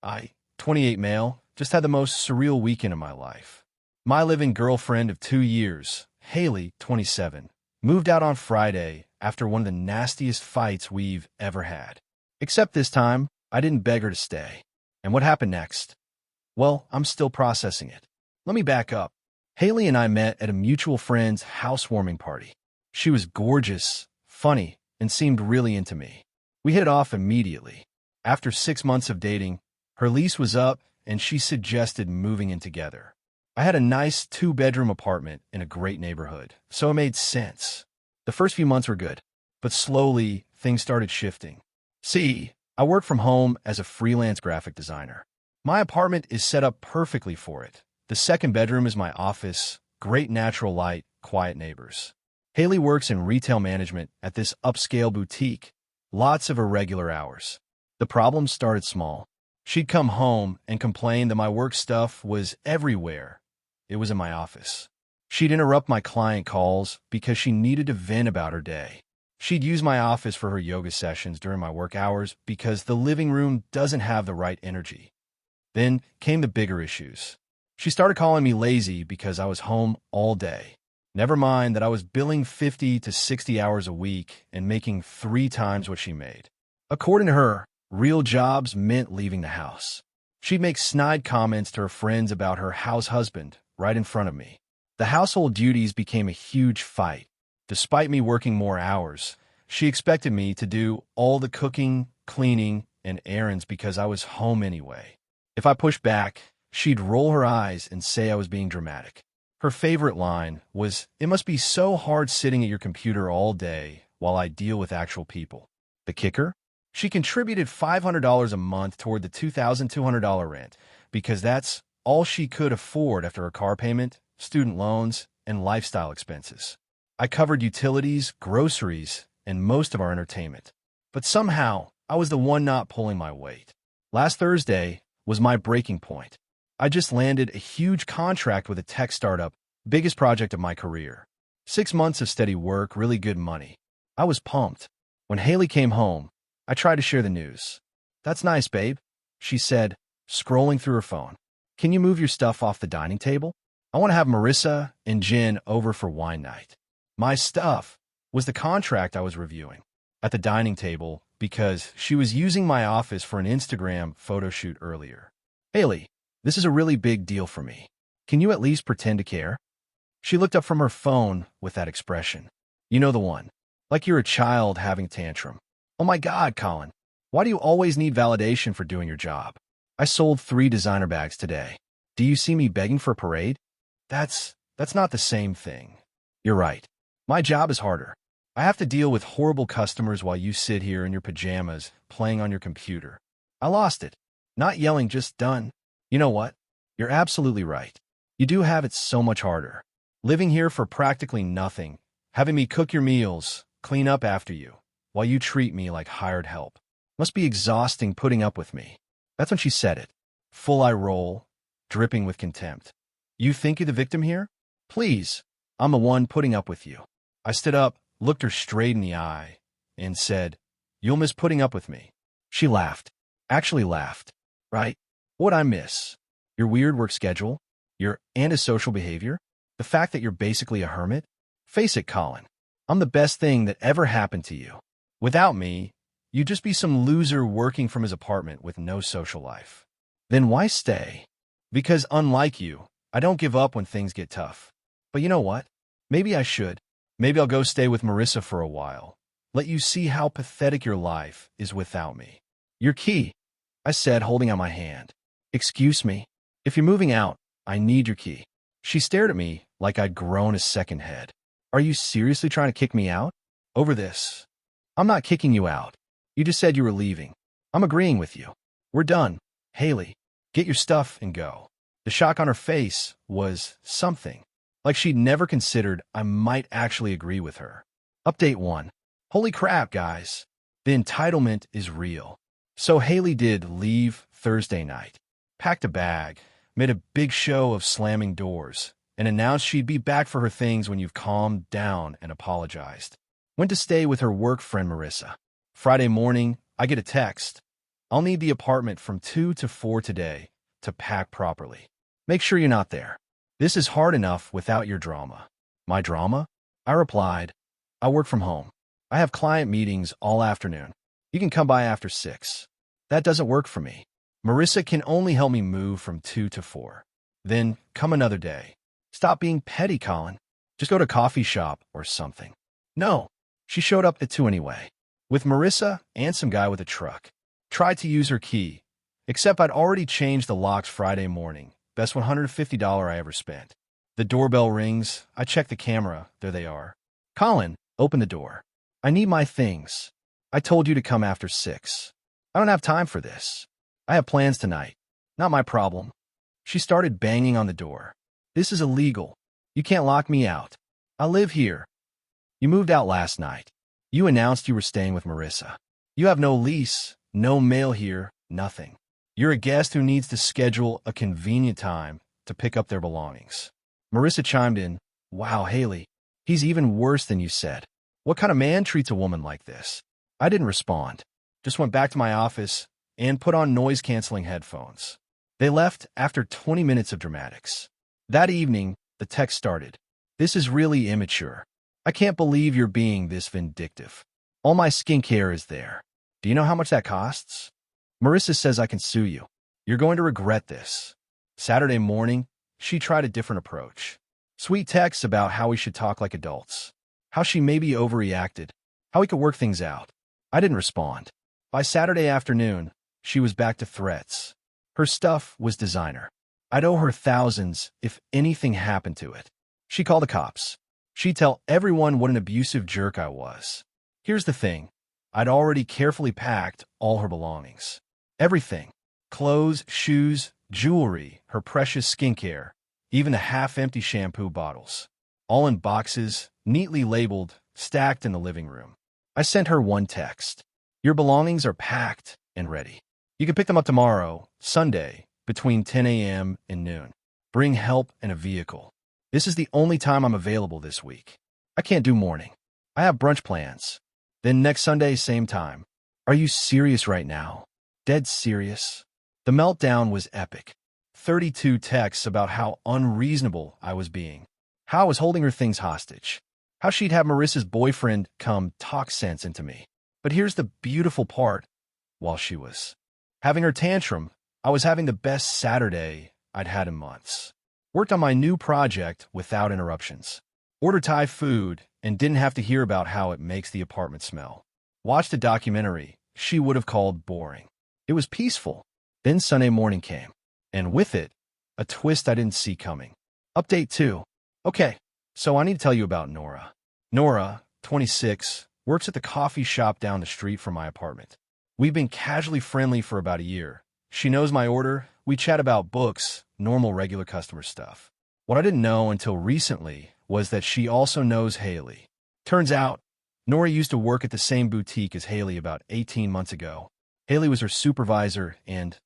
I, 28 male, just had the most surreal weekend of my life. My living girlfriend of 2 years, Haley, 27, moved out on Friday after one of the nastiest fights we've ever had. Except this time, I didn't beg her to stay. And what happened next? Well, I'm still processing it. Let me back up. Haley and I met at a mutual friend's housewarming party. She was gorgeous, funny, and seemed really into me. We hit it off immediately. After 6 months of dating, her lease was up and she suggested moving in together. I had a nice 2-bedroom apartment in a great neighborhood, so it made sense. The first few months were good, but slowly things started shifting. See, I work from home as a freelance graphic designer. My apartment is set up perfectly for it. The second bedroom is my office, great natural light, quiet neighbors. Haley works in retail management at this upscale boutique, lots of irregular hours. The problem started small. She'd come home and complain that my work stuff was everywhere. It was in my office. She'd interrupt my client calls because she needed to vent about her day. She'd use my office for her yoga sessions during my work hours because the living room doesn't have the right energy. Then came the bigger issues. She started calling me lazy because I was home all day. Never mind that I was billing 50 to 60 hours a week and making 3 times what she made. According to her, real jobs meant leaving the house. She'd make snide comments to her friends about her house husband right in front of me. The household duties became a huge fight. Despite me working more hours, she expected me to do all the cooking, cleaning, and errands because I was home anyway. If I pushed back, she'd roll her eyes and say I was being dramatic. Her favorite line was, "It must be so hard sitting at your computer all day while I deal with actual people." The kicker? She contributed $500 a month toward the $2,200 rent because that's all she could afford after her car payment, student loans, and lifestyle expenses. I covered utilities, groceries, and most of our entertainment. But somehow, I was the one not pulling my weight. Last Thursday was my breaking point. I just landed a huge contract with a tech startup, biggest project of my career. 6 months of steady work, really good money. I was pumped. When Haley came home, I tried to share the news. "That's nice, babe," she said, scrolling through her phone. "Can you move your stuff off the dining table? I want to have Marissa and Jen over for wine night." My stuff was the contract I was reviewing at the dining table because she was using my office for an Instagram photo shoot earlier. "Haley, this is a really big deal for me. Can you at least pretend to care?" She looked up from her phone with that expression. You know the one. Like you're a child having a tantrum. "Oh my God, Colin. Why do you always need validation for doing your job? I sold 3 designer bags today. Do you see me begging for a parade? That's not the same thing." "You're right. My job is harder. I have to deal with horrible customers while you sit here in your pajamas playing on your computer." I lost it. Not yelling, just done. "You know what? You're absolutely right. You do have it so much harder. Living here for practically nothing, having me cook your meals, clean up after you, while you treat me like hired help. Must be exhausting putting up with me." That's when she said it. Full eye roll, dripping with contempt. "You think you're the victim here? Please, I'm the one putting up with you." I stood up, looked her straight in the eye, and said, "You'll miss putting up with me." She laughed. Actually laughed. "Right? What'd I miss? Your weird work schedule? Your antisocial behavior? The fact that you're basically a hermit? Face it, Colin. I'm the best thing that ever happened to you. Without me, you'd just be some loser working from his apartment with no social life." "Then why stay?" "Because unlike you, I don't give up when things get tough. But you know what? Maybe I should. Maybe I'll go stay with Marissa for a while. Let you see how pathetic your life is without me." "Your key," I said, holding out my hand. "Excuse me. If you're moving out, I need your key." She stared at me like I'd grown a second head. "Are you seriously trying to kick me out? Over this?" "I'm not kicking you out. You just said you were leaving. I'm agreeing with you. We're done. Haley, get your stuff and go." The shock on her face was something. Like she'd never considered I might actually agree with her. Update 1. Holy crap, guys. The entitlement is real. So Haley did leave Thursday night. Packed a bag, made a big show of slamming doors, and announced she'd be back for her things when you've calmed down and apologized. Went to stay with her work friend Marissa. Friday morning, I get a text. I'll need the apartment from 2 to 4 today to pack properly. Make sure you're not there. This is hard enough without your drama." "My drama?" I replied. "I work from home. I have client meetings all afternoon. You can come by after 6. "That doesn't work for me. Marissa can only help me move from 2 to 4. "Then come another day." "Stop being petty, Colin. Just go to a coffee shop or something." "No." She showed up at 2 anyway, with Marissa and some guy with a truck. Tried to use her key, except I'd already changed the locks Friday morning. Best $150 I ever spent. The doorbell rings. I check the camera. There they are. "Colin, open the door. I need my things. I told you to come after 6. I don't have time for this. I have plans tonight. Not my problem." She started banging on the door. "This is illegal. You can't lock me out. I live here. You moved out last night. You announced you were staying with Marissa. You have no lease, no mail here, nothing. You're a guest who needs to schedule a convenient time to pick up their belongings." Marissa chimed in. "Wow, Haley, he's even worse than you said. What kind of man treats a woman like this?" I didn't respond. Just went back to my office and put on noise-canceling headphones. They left after 20 minutes of dramatics. That evening, the text started. "This is really immature. I can't believe you're being this vindictive. All my skincare is there. Do you know how much that costs? Marissa says I can sue you. You're going to regret this." Saturday morning, she tried a different approach. Sweet texts about how we should talk like adults, how she maybe overreacted, how we could work things out. I didn't respond. By Saturday afternoon, she was back to threats. Her stuff was designer. I'd owe her thousands if anything happened to it. She called the cops. She'd tell everyone what an abusive jerk I was. Here's the thing. I'd already carefully packed all her belongings. Everything. Clothes, shoes, jewelry, her precious skincare, even the half-empty shampoo bottles. All in boxes, neatly labeled, stacked in the living room. I sent her one text. "Your belongings are packed and ready. You can pick them up tomorrow, Sunday, between 10 a.m. and noon. Bring help and a vehicle. This is the only time I'm available this week. I can't do morning. I have brunch plans. Then next Sunday, same time." Are you serious right now? Dead serious? The meltdown was epic. 32 texts about how unreasonable I was being, how I was holding her things hostage, how she'd have Marissa's boyfriend come talk sense into me. But here's the beautiful part. While she was having her tantrum, I was having the best Saturday I'd had in months. Worked on my new project without interruptions. Ordered Thai food and didn't have to hear about how it makes the apartment smell. Watched a documentary she would have called boring. It was peaceful. Then Sunday morning came. And with it, a twist I didn't see coming. Update 2. Okay, so I need to tell you about Nora. Nora, 26, works at the coffee shop down the street from my apartment. We've been casually friendly for about a year. She knows my order. We chat about books, normal regular customer stuff. What I didn't know until recently was that she also knows Haley. Turns out, Nora used to work at the same boutique as Haley about 18 months ago. Haley was her supervisor and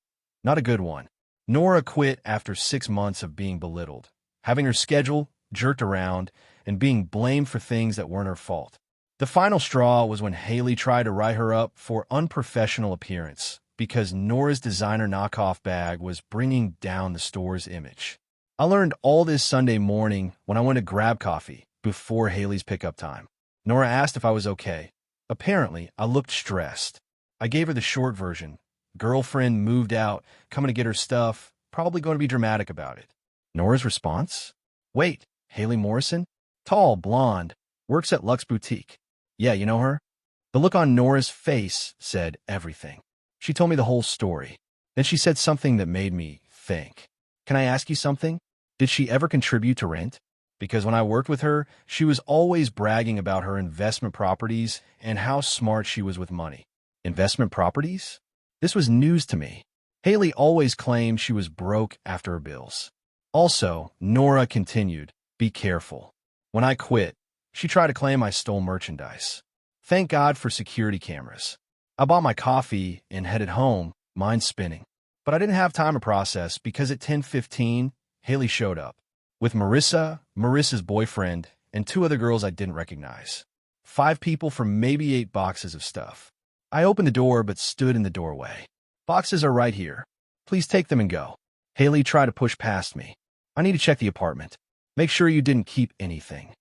not a good one. Nora quit after 6 months of being belittled, having her schedule jerked around, and being blamed for things that weren't her fault. The final straw was when Haley tried to write her up for unprofessional appearance because Nora's designer knockoff bag was bringing down the store's image. I learned all this Sunday morning when I went to grab coffee before Haley's pickup time. Nora asked if I was okay. Apparently, I looked stressed. I gave her the short version. Girlfriend moved out, coming to get her stuff, probably going to be dramatic about it. Nora's response? Wait, Haley Morrison? Tall, blonde, works at Luxe Boutique. Yeah, you know her? The look on Nora's face said everything. She told me the whole story. Then she said something that made me think. Can I ask you something? Did she ever contribute to rent? Because when I worked with her, she was always bragging about her investment properties and how smart she was with money. Investment properties? This was news to me. Haley always claimed she was broke after her bills. Also, Nora continued, be careful. When I quit, she tried to claim I stole merchandise. Thank God for security cameras. I bought my coffee and headed home, mind spinning. But I didn't have time to process because at 10:15, Haley showed up. With Marissa, Marissa's boyfriend, and 2 other girls I didn't recognize. 5 people for maybe 8 boxes of stuff. I opened the door but stood in the doorway. Boxes are right here. Please take them and go. Haley tried to push past me. I need to check the apartment. Make sure you didn't keep anything.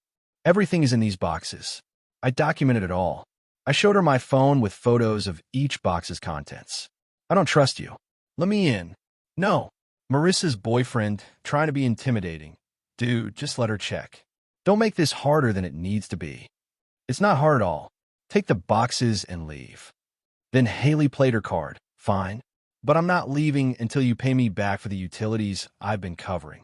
Everything is in these boxes. I documented it all. I showed her my phone with photos of each box's contents. I don't trust you. Let me in. No. Marissa's boyfriend, trying to be intimidating. Dude, just let her check. Don't make this harder than it needs to be. It's not hard at all. Take the boxes and leave. Then Haley played her card. Fine. But I'm not leaving until you pay me back for the utilities I've been covering.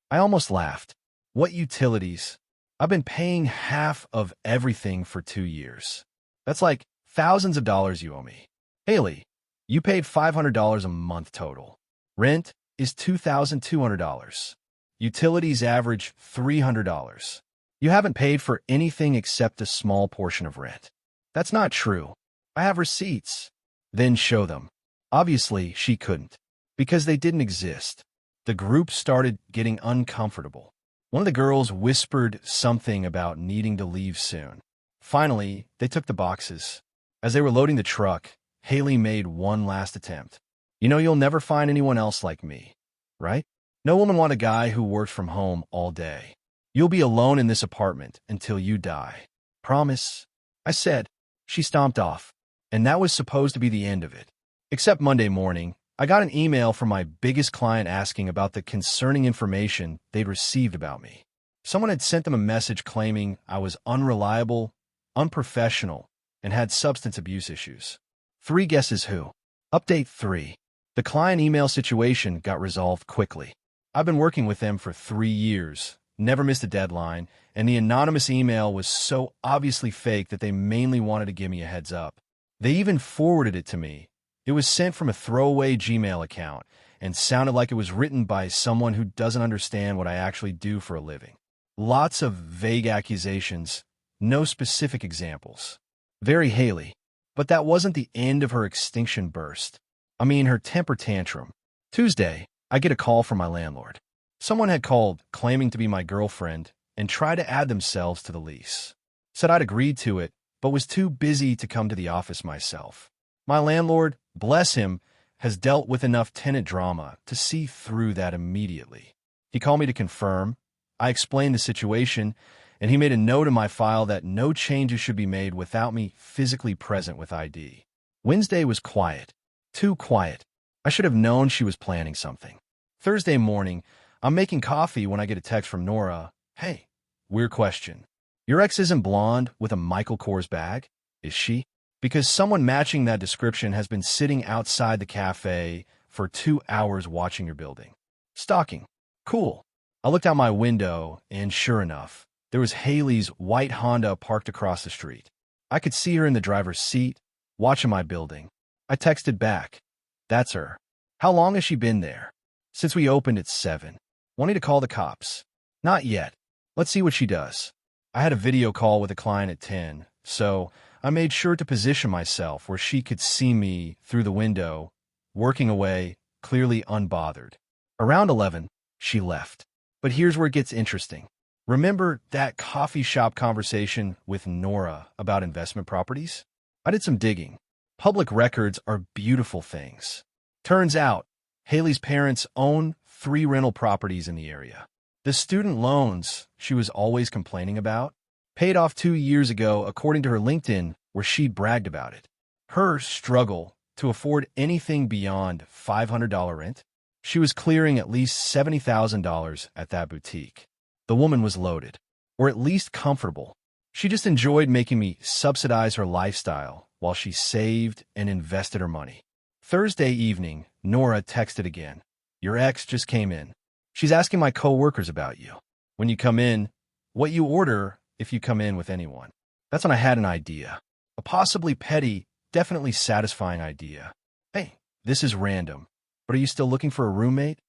I almost laughed. What utilities? I've been paying half of everything for 2 years. That's like thousands of dollars you owe me. Haley, you paid $500 a month total. Rent is $2,200. Utilities average $300. You haven't paid for anything except a small portion of rent. That's not true. I have receipts. Then show them. Obviously, she couldn't, because they didn't exist. The group started getting uncomfortable. One of the girls whispered something about needing to leave soon. Finally, they took the boxes. As they were loading the truck, Haley made one last attempt. You know you'll never find anyone else like me, right? No woman wants a guy who works from home all day. You'll be alone in this apartment until you die. Promise? I said. She stomped off, and that was supposed to be the end of it. Except Monday morning, I got an email from my biggest client asking about the concerning information they'd received about me. Someone had sent them a message claiming I was unreliable, unprofessional, and had substance abuse issues. 3 guesses who? Update 3. The client email situation got resolved quickly. I've been working with them for 3 years, never missed a deadline, and the anonymous email was so obviously fake that they mainly wanted to give me a heads up. They even forwarded it to me. It was sent from a throwaway Gmail account and sounded like it was written by someone who doesn't understand what I actually do for a living. Lots of vague accusations, no specific examples. Very Haley. But that wasn't the end of her extinction burst. I mean, her temper tantrum. Tuesday, I get a call from my landlord. Someone had called, claiming to be my girlfriend, and tried to add themselves to the lease. Said I'd agreed to it, but was too busy to come to the office myself. My landlord, bless him, has dealt with enough tenant drama to see through that immediately. He called me to confirm. I explained the situation, and he made a note in my file that no changes should be made without me physically present with ID. Wednesday was quiet. Too quiet. I should have known she was planning something. Thursday morning, I'm making coffee when I get a text from Nora. Hey, weird question. Your ex isn't blonde with a Michael Kors bag, is she? Because someone matching that description has been sitting outside the cafe for 2 hours watching your building. Stalking. Cool. I looked out my window, and sure enough, there was Haley's white Honda parked across the street. I could see her in the driver's seat, watching my building. I texted back. That's her. How long has she been there? Since we opened at 7. Wanting to call the cops. Not yet. Let's see what she does. I had a video call with a client at 10, so I made sure to position myself where she could see me through the window, working away, clearly unbothered. Around 11, she left. But here's where it gets interesting. Remember that coffee shop conversation with Nora about investment properties? I did some digging. Public records are beautiful things. Turns out, Haley's parents own 3 rental properties in the area. The student loans she was always complaining about paid off 2 years ago, according to her LinkedIn, where she bragged about it. Her struggle to afford anything beyond $500 rent, she was clearing at least $70,000 at that boutique. The woman was loaded, or at least comfortable. She just enjoyed making me subsidize her lifestyle while she saved and invested her money. Thursday evening, Nora texted again. Your ex just came in. She's asking my co-workers about you. When you come in, what you order if you come in with anyone. That's when I had an idea. A possibly petty, definitely satisfying idea. Hey, this is random, but are you still looking for a roommate?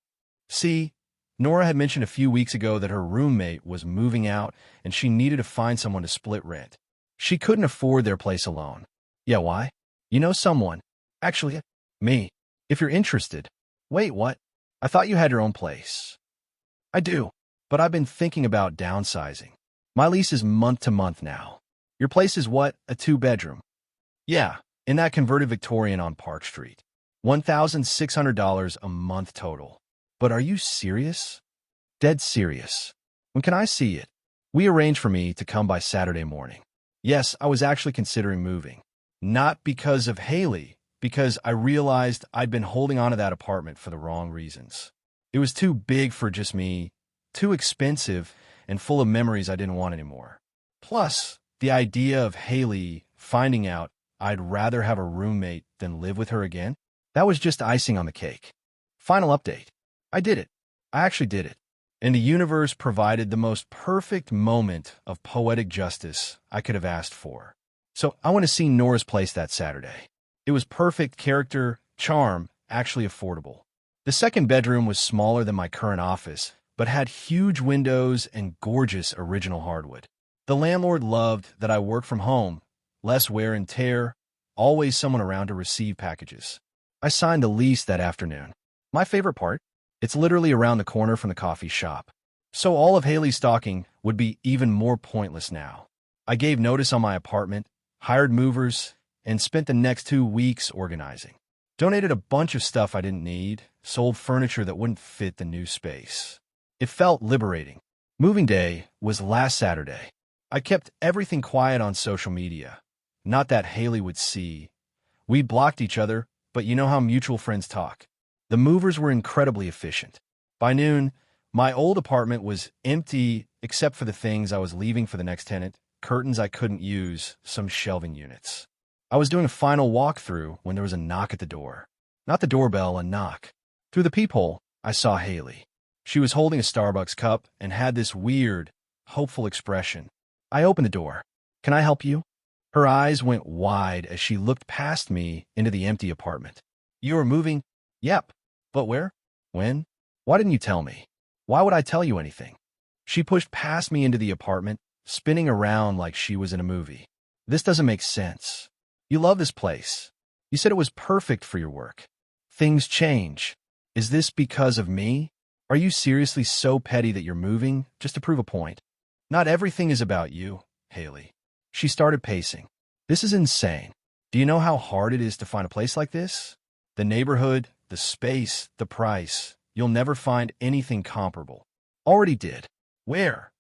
See, Nora had mentioned a few weeks ago that her roommate was moving out and she needed to find someone to split rent. She couldn't afford their place alone. Yeah, why? You know someone. Actually, me. If you're interested. Wait, what? I thought you had your own place. I do, but I've been thinking about downsizing. My lease is month to month now. Your place is what? A 2-bedroom? Yeah, in that converted Victorian on Park Street. $1,600 a month total. But are you serious? Dead serious. When can I see it? We arranged for me to come by Saturday morning. Yes, I was actually considering moving. Not because of Haley, because I realized I'd been holding on to that apartment for the wrong reasons. It was too big for just me, too expensive, and full of memories I didn't want anymore. Plus, the idea of Haley finding out I'd rather have a roommate than live with her again, that was just icing on the cake. Final update. I did it. I actually did it. And the universe provided the most perfect moment of poetic justice I could have asked for. So I went to see Nora's place that Saturday. It was perfect character, charm, actually affordable. The second bedroom was smaller than my current office, but had huge windows and gorgeous original hardwood. The landlord loved that I worked from home, less wear and tear, always someone around to receive packages. I signed the lease that afternoon. My favorite part? It's literally around the corner from the coffee shop. So all of Haley's stalking would be even more pointless now. I gave notice on my apartment, hired movers, and spent the next 2 weeks organizing. Donated a bunch of stuff I didn't need, sold furniture that wouldn't fit the new space. It felt liberating. Moving day was last Saturday. I kept everything quiet on social media. Not that Haley would see. We blocked each other, but you know how mutual friends talk. The movers were incredibly efficient. By noon, my old apartment was empty except for the things I was leaving for the next tenant, curtains I couldn't use, some shelving units. I was doing a final walkthrough when there was a knock at the door. Not the doorbell, a knock. Through the peephole, I saw Haley. She was holding a Starbucks cup and had this weird, hopeful expression. I opened the door. "Can I help you?" Her eyes went wide as she looked past me into the empty apartment. "You are moving?" "Yep. But where? When? Why didn't you tell me? Why would I tell you anything?" She pushed past me into the apartment, spinning around like she was in a movie. "This doesn't make sense. You love this place. You said it was perfect for your work. Things change. Is this because of me? Are you seriously so petty that you're moving just to prove a point?" "Not everything is about you, Haley." She started pacing. "This is insane. Do you know how hard it is to find a place like this? The neighborhood, the space, the price. You'll never find anything comparable." "Already did." "Where?"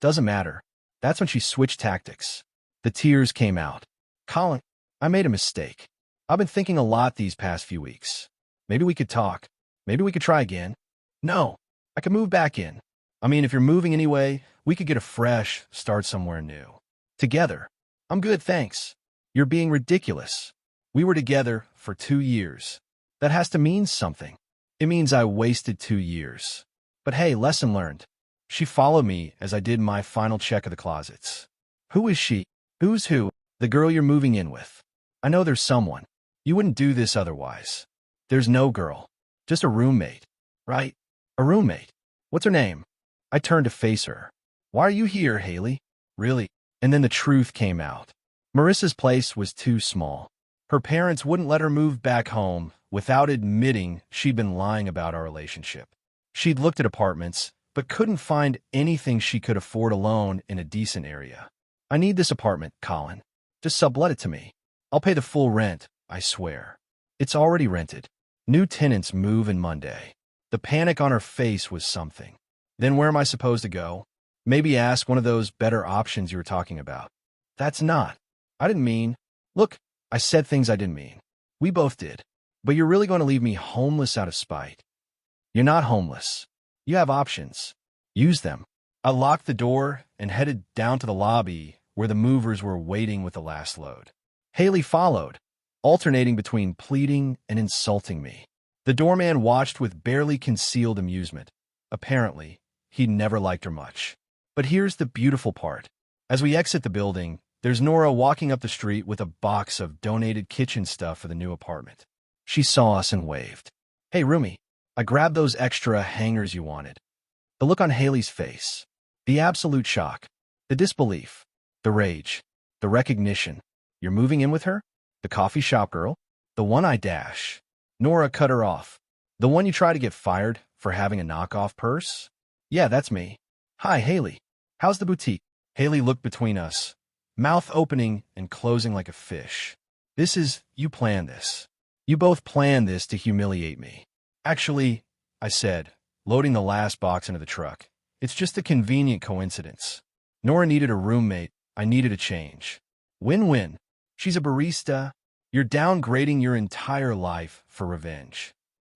"Doesn't matter." That's when she switched tactics. The tears came out. "Colin, I made a mistake. I've been thinking a lot these past few weeks. Maybe we could talk. Maybe we could try again." "No, I could move back in. I mean, if you're moving anyway, we could get a fresh start somewhere new. Together." "I'm good, thanks." "You're being ridiculous. We were together for 2 years. That has to mean something. It means I wasted 2 years. But hey, lesson learned." She followed me as I did my final check of the closets. "Who is she?" "Who's who?" "The girl you're moving in with." "I know there's someone. You wouldn't do this otherwise." "There's no girl. Just a roommate." "Right. A roommate. What's her name?" I turned to face her. "Why are you here, Haley?" "Really?" And then the truth came out. Marissa's place was too small. Her parents wouldn't let her move back home without admitting she'd been lying about our relationship. She'd looked at apartments, but couldn't find anything she could afford alone in a decent area. "I need this apartment, Colin. Just sublet it to me. I'll pay the full rent, I swear." "It's already rented. New tenants move in Monday." The panic on her face was something. "Then where am I supposed to go?" "Maybe ask one of those better options you were talking about." "That's not." "I didn't mean." "Look, I said things I didn't mean. We both did. But you're really going to leave me homeless out of spite?" "You're not homeless. You have options. Use them." I locked the door and headed down to the lobby where the movers were waiting with the last load. Haley followed, alternating between pleading and insulting me. The doorman watched with barely concealed amusement. Apparently, he'd never liked her much. But here's the beautiful part. As we exit the building, there's Nora walking up the street with a box of donated kitchen stuff for the new apartment. She saw us and waved. "Hey, roomie, I grabbed those extra hangers you wanted." The look on Haley's face, the absolute shock, the disbelief, the rage, the recognition. "You're moving in with her? The coffee shop girl? The one I dash?" Nora cut her off. "The one you try to get fired for having a knockoff purse?" "Yeah, that's me." "Hi, Haley. How's the boutique?" Haley looked between us, mouth opening and closing like a fish. You planned this." You both planned this to humiliate me. Actually, I said, loading the last box into the truck. It's just a convenient coincidence. Nora needed a roommate. I needed a change. Win-win. She's a barista. You're downgrading your entire life for revenge.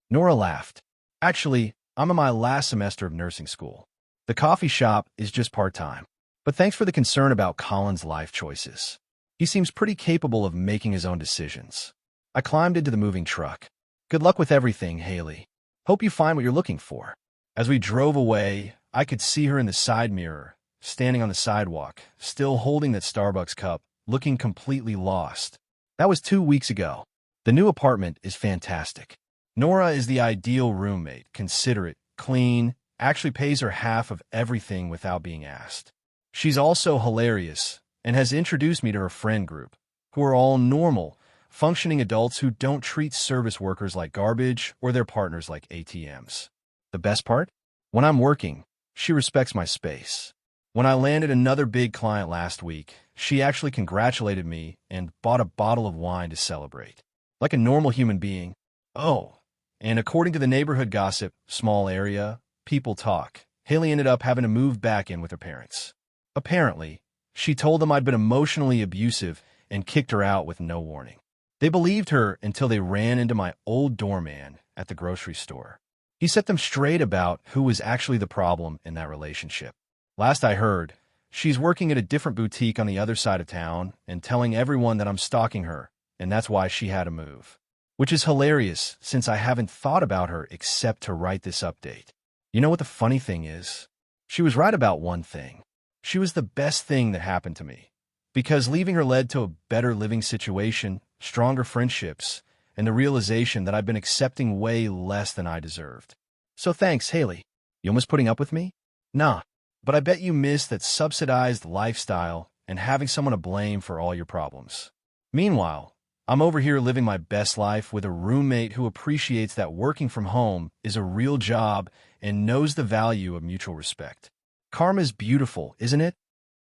Nora laughed. Actually, I'm in my last semester of nursing school. The coffee shop is just part-time. But thanks for the concern about Colin's life choices. He seems pretty capable of making his own decisions. I climbed into the moving truck. Good luck with everything, Haley. Hope you find what you're looking for. As we drove away, I could see her in the side mirror, standing on the sidewalk, still holding that Starbucks cup, looking completely lost. That was 2 weeks ago. The new apartment is fantastic. Nora is the ideal roommate, considerate, clean, actually pays her half of everything without being asked. She's also hilarious and has introduced me to her friend group, who are all normal, functioning adults who don't treat service workers like garbage or their partners like ATMs. The best part? When I'm working, she respects my space. When I landed another big client last week, she actually congratulated me and bought a bottle of wine to celebrate. Like a normal human being. Oh, and according to the neighborhood gossip, small area, people talk, Haley ended up having to move back in with her parents. Apparently, she told them I'd been emotionally abusive and kicked her out with no warning. They believed her until they ran into my old doorman at the grocery store. He set them straight about who was actually the problem in that relationship. Last I heard, she's working at a different boutique on the other side of town and telling everyone that I'm stalking her, and that's why she had to move. Which is hilarious, since I haven't thought about her except to write this update. You know what the funny thing is? She was right about one thing. She was the best thing that happened to me. Because leaving her led to a better living situation, stronger friendships, and the realization that I've been accepting way less than I deserved. So thanks, Haley. You almost putting up with me? Nah, but I bet you miss that subsidized lifestyle and having someone to blame for all your problems. Meanwhile, I'm over here living my best life with a roommate who appreciates that working from home is a real job and knows the value of mutual respect. Karma's beautiful, isn't it?